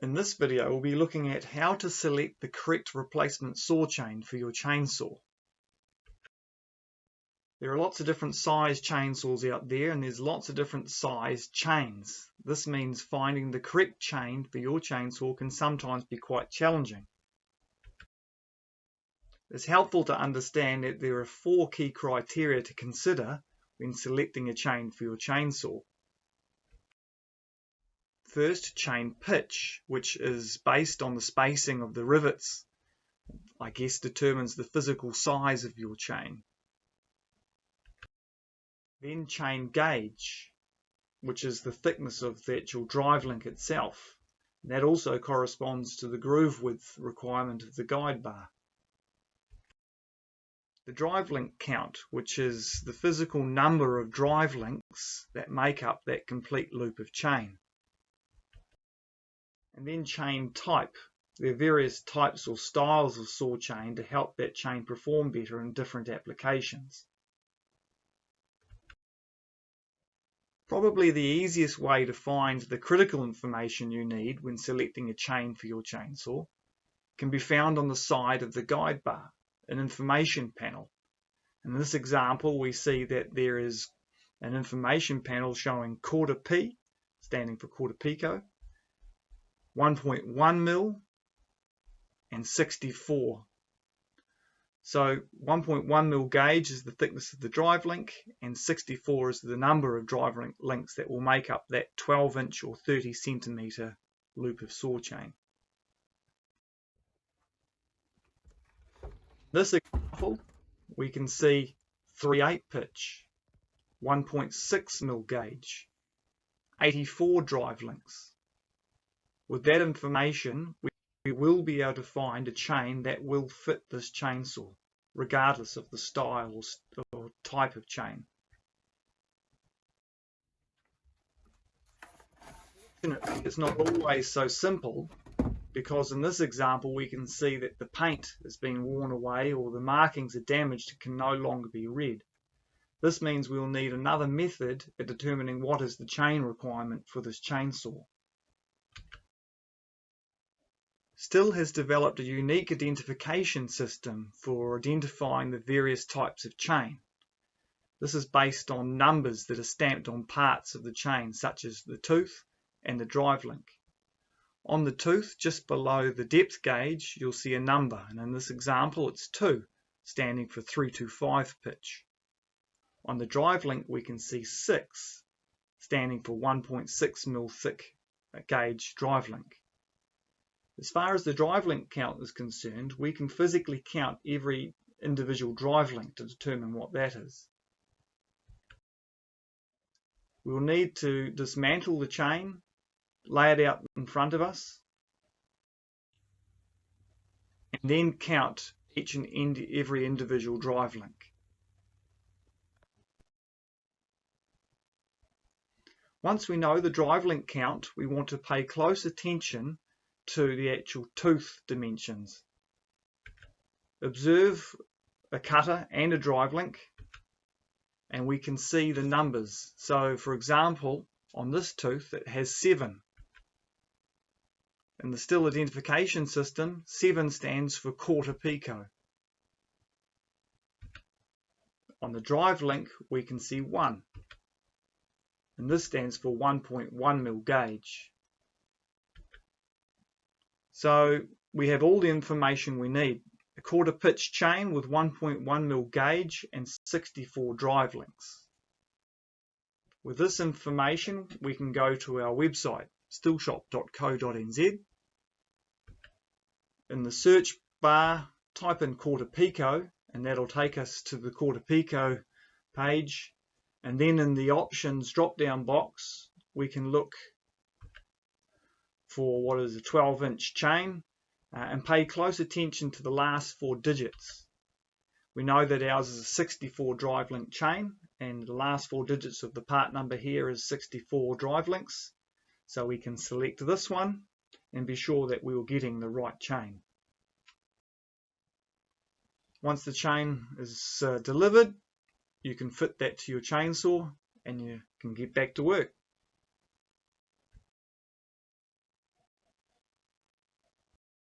In this video, we'll be looking at how to select the correct replacement saw chain for your chainsaw. There are lots of different size chainsaws out there, and there's lots of different size chains. This means finding the correct chain for your chainsaw can sometimes be quite challenging. It's helpful to understand that there are 4 key criteria to consider when selecting a chain for your chainsaw. First, chain pitch, which is based on the spacing of the rivets, I guess determines the physical size of your chain. Then chain gauge, which is the thickness of the actual drive link itself. That also corresponds to the groove width requirement of the guide bar. The drive link count, which is the physical number of drive links that make up that complete loop of chain. And then chain type. There are various types or styles of saw chain to help that chain perform better in different applications. Probably the easiest way to find the critical information you need when selecting a chain for your chainsaw can be found on the side of the guide bar, an information panel. In this example, we see that there is an information panel showing quarter P, standing for quarter pico, 1.1 mil, and 64. So 1.1 mil gauge is the thickness of the drive link, and 64 is the number of drive links that will make up that 12-inch or 30 centimeter loop of saw chain. In this example, we can see 3/8 pitch, 1.6 mil gauge, 84 drive links. With that information, we will be able to find a chain that will fit this chainsaw, regardless of the style or type of chain. It's not always so simple, because in this example we can see that the paint has been worn away or the markings are damaged and can no longer be read. This means we'll need another method at determining what is the chain requirement for this chainsaw. Stihl has developed a unique identification system for identifying the various types of chain. This is based on numbers that are stamped on parts of the chain, such as the tooth and the drive link. On the tooth, just below the depth gauge, you'll see a number, and in this example it's 2, standing for 3/5 pitch. On the drive link we can see 6, standing for 1.6 mil thick gauge drive link. As far as the drive link count is concerned, we can physically count every individual drive link to determine what that is. We will need to dismantle the chain, lay it out in front of us, and then count each and every individual drive link. Once we know the drive link count, we want to pay close attention to the actual tooth dimensions. Observe a cutter and a drive link, and we can see the numbers. So for example, on this tooth it has 7. In the Stihl identification system, 7 stands for quarter pico. On the drive link we can see 1, and this stands for 1.1 mil gauge. So we have all the information we need. A quarter pitch chain with 1.1 mil gauge and 64 drive links. With this information we can go to our website, stihlshop.co.nz. In the search bar type in quarter pico, and that'll take us to the quarter pico page, and then in the options drop down box we can look for what is a 12-inch chain and pay close attention to the last 4 digits. We know that ours is a 64 drive link chain, and the last 4 digits of the part number here is 64 drive links, so we can select this one and be sure that we were getting the right chain. Once the chain is delivered, you can fit that to your chainsaw and you can get back to work.